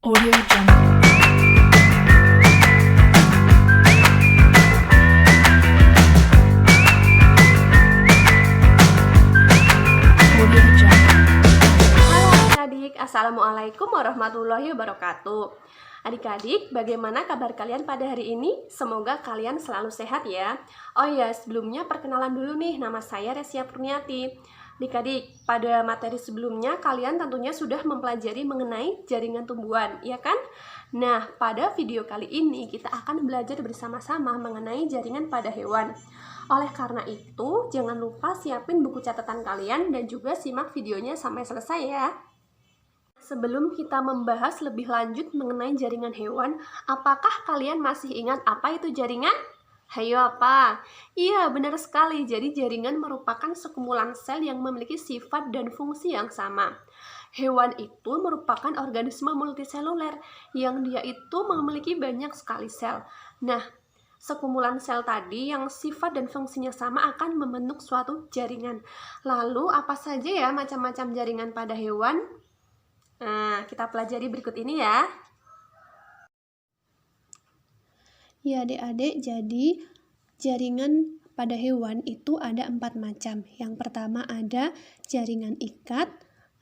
Audio Jungle. Audio Jungle. Halo adik-adik, Assalamualaikum warahmatullahi wabarakatuh. Adik-adik, bagaimana kabar kalian pada hari ini? Semoga kalian selalu sehat ya. Oh ya, sebelumnya perkenalan dulu nih, nama saya Resia Purniati. Adik-adik, pada materi sebelumnya kalian tentunya sudah mempelajari mengenai jaringan tumbuhan, ya kan? Nah, pada video kali ini kita akan belajar bersama-sama mengenai jaringan pada hewan. Oleh karena itu, jangan lupa siapin buku catatan kalian dan juga simak videonya sampai selesai ya. Sebelum kita membahas lebih lanjut mengenai jaringan hewan, apakah kalian masih ingat apa itu jaringan? Hayo apa? Iya, benar sekali. Jadi jaringan merupakan sekumpulan sel yang memiliki sifat dan fungsi yang sama. Hewan itu merupakan organisme multiseluler yang dia itu memiliki banyak sekali sel. Nah, sekumpulan sel tadi yang sifat dan fungsinya sama akan membentuk suatu jaringan. Lalu apa saja ya macam-macam jaringan pada hewan? Nah, kita pelajari berikut ini ya. Ya adik-adik, jadi jaringan pada hewan itu ada 4 macam. Yang pertama ada jaringan ikat,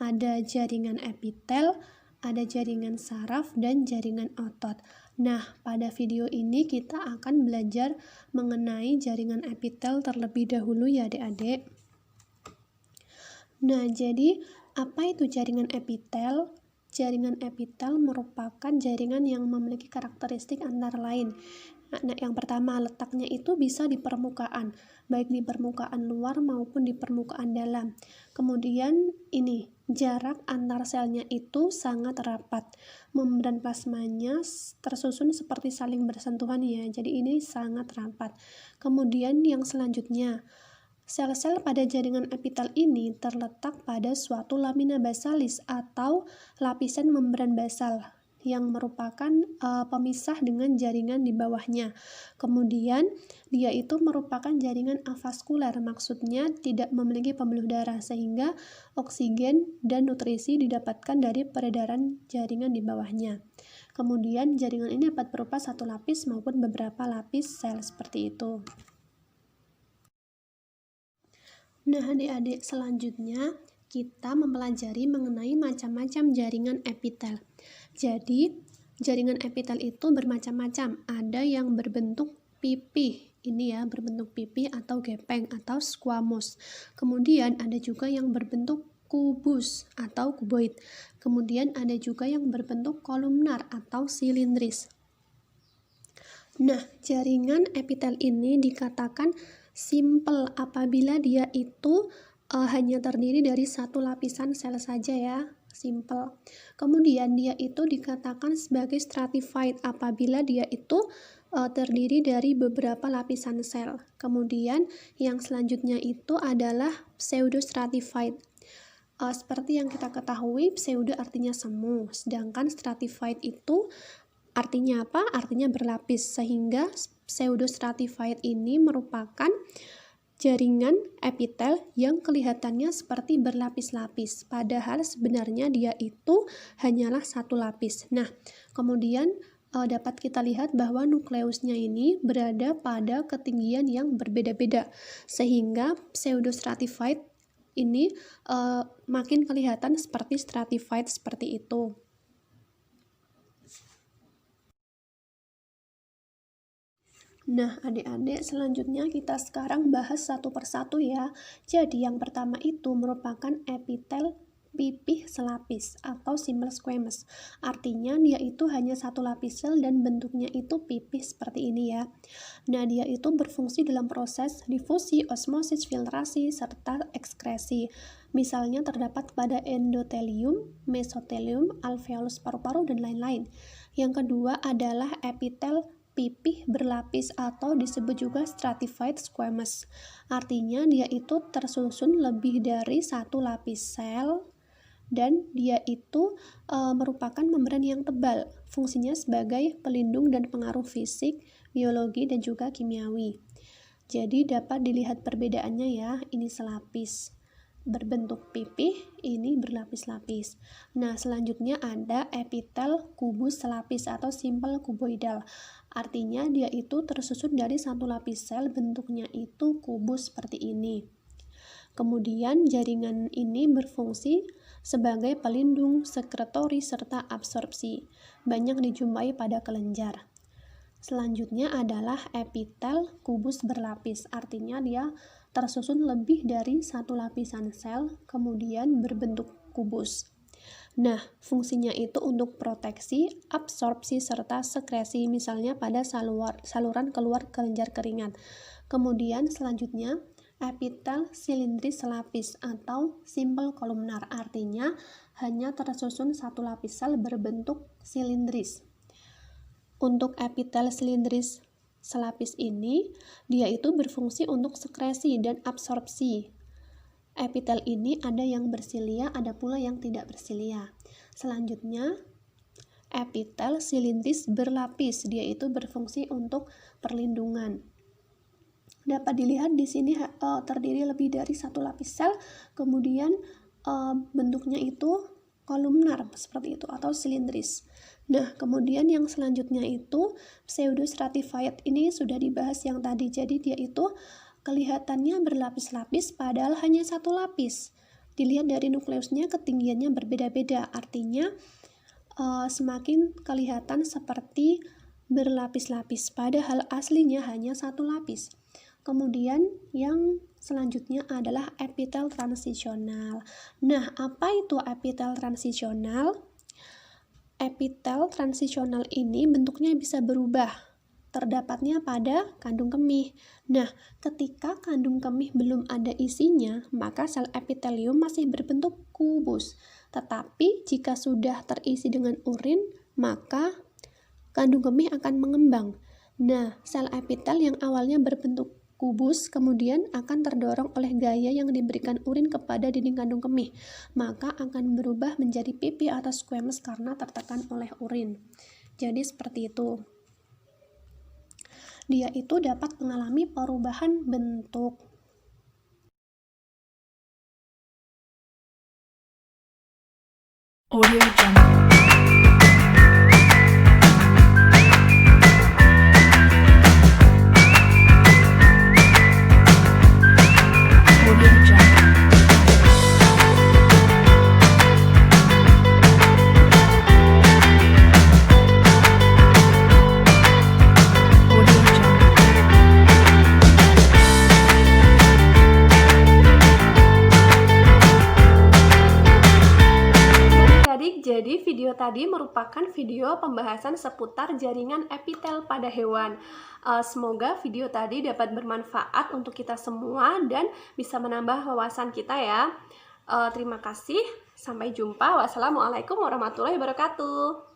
ada jaringan epitel, ada jaringan saraf, dan jaringan otot. Nah, pada video ini kita akan belajar mengenai jaringan epitel terlebih dahulu ya adik-adik. Nah, jadi apa itu jaringan epitel? Jaringan epitel merupakan jaringan yang memiliki karakteristik antara lain. Nah, yang pertama, letaknya itu bisa di permukaan, baik di permukaan luar maupun di permukaan dalam. Kemudian ini, jarak antar selnya itu sangat rapat. Membran plasmanya tersusun seperti saling bersentuhan ya, jadi ini sangat rapat. Kemudian yang selanjutnya, sel-sel pada jaringan epitel ini terletak pada suatu lamina basalis atau lapisan membran basal yang merupakan pemisah dengan jaringan di bawahnya. Kemudian dia itu merupakan jaringan avaskular, maksudnya tidak memiliki pembuluh darah sehingga oksigen dan nutrisi didapatkan dari peredaran jaringan di bawahnya. Kemudian jaringan ini dapat berupa satu lapis maupun beberapa lapis sel seperti itu. Nah, adik-adik, selanjutnya kita mempelajari mengenai macam-macam jaringan epitel. Jadi, jaringan epitel itu bermacam-macam. Ada yang berbentuk pipih, ini ya, berbentuk pipih atau gepeng atau squamous. Kemudian ada juga yang berbentuk kubus atau kuboid. Kemudian ada juga yang berbentuk kolumnar atau silindris. Nah, jaringan epitel ini dikatakan simple apabila dia itu hanya terdiri dari satu lapisan sel saja ya, simple. Kemudian dia itu dikatakan sebagai stratified apabila dia itu terdiri dari beberapa lapisan sel. Kemudian yang selanjutnya itu adalah pseudostratified. Seperti yang kita ketahui, pseudo artinya semu, sedangkan stratified itu artinya apa? Artinya berlapis, sehingga pseudostratified ini merupakan jaringan epitel yang kelihatannya seperti berlapis-lapis, padahal sebenarnya dia itu hanyalah satu lapis. Nah, kemudian dapat kita lihat bahwa nukleusnya ini berada pada ketinggian yang berbeda-beda, sehingga pseudostratified ini makin kelihatan seperti stratified seperti itu. Nah, adik-adik, selanjutnya kita sekarang bahas satu persatu ya. Jadi, yang pertama itu merupakan epitel pipih selapis atau simple squamous. Artinya dia itu hanya satu lapis sel dan bentuknya itu pipih seperti ini ya. Nah, dia itu berfungsi dalam proses difusi, osmosis, filtrasi, serta ekskresi. Misalnya terdapat pada endotelium, mesotelium, alveolus paru-paru, dan lain-lain. Yang kedua adalah epitel pipih berlapis atau disebut juga stratified squamous. Artinya dia itu tersusun lebih dari satu lapis sel dan dia itu merupakan membran yang tebal. Fungsinya sebagai pelindung dan pengaruh fisik, biologi, dan juga kimiawi. Jadi dapat dilihat perbedaannya ya, ini selapis. berbentuk pipih, ini berlapis-lapis. Nah, selanjutnya ada epitel kubus selapis atau simple kuboidal. Artinya dia itu tersusun dari satu lapis sel, bentuknya itu kubus seperti ini. Kemudian jaringan ini berfungsi sebagai pelindung, sekretory, serta absorpsi. Banyak dijumpai pada kelenjar. Selanjutnya adalah epitel kubus berlapis, artinya dia tersusun lebih dari satu lapisan sel, kemudian berbentuk kubus. Nah, fungsinya itu untuk proteksi, absorpsi, serta sekresi, misalnya pada saluran keluar kelenjar keringat. Kemudian selanjutnya, epitel silindris selapis atau simple kolumnar, artinya hanya tersusun satu lapis sel berbentuk silindris. Untuk epitel silindris selapis ini, dia itu berfungsi untuk sekresi dan absorpsi. Epitel ini ada yang bersilia, ada pula yang tidak bersilia. Selanjutnya, epitel silindris berlapis, dia itu berfungsi untuk perlindungan. Dapat dilihat di sini terdiri lebih dari satu lapis sel, kemudian bentuknya itu kolumnar seperti itu atau silindris. Nah, kemudian yang selanjutnya itu pseudostratified. Ini sudah dibahas yang tadi. Jadi dia itu kelihatannya berlapis-lapis padahal hanya satu lapis. Dilihat dari nukleusnya ketinggiannya berbeda-beda. Artinya semakin kelihatan seperti berlapis-lapis padahal aslinya hanya satu lapis. Kemudian yang selanjutnya adalah epitel transisional. Nah, apa itu epitel transisional? Epitel transisional ini bentuknya bisa berubah, terdapatnya pada kandung kemih. Nah, ketika kandung kemih belum ada isinya, maka sel epitelium masih berbentuk kubus. Tetapi jika sudah terisi dengan urin, maka kandung kemih akan mengembang. Nah, sel epitel yang awalnya berbentuk kubus kemudian akan terdorong oleh gaya yang diberikan urin kepada dinding kandung kemih, maka akan berubah menjadi pipih atau squamous karena tertekan oleh urin. Jadi seperti itu. Dia itu dapat mengalami perubahan bentuk. Audio Jungle. Audio Jungle. Audio Jungle. Adik-adik, jadi video tadi merupakan video pembahasan seputar jaringan epitel pada hewan. Semoga video tadi dapat bermanfaat untuk kita semua dan bisa menambah wawasan kita ya. Terima kasih, sampai jumpa. Wassalamualaikum warahmatullahi wabarakatuh.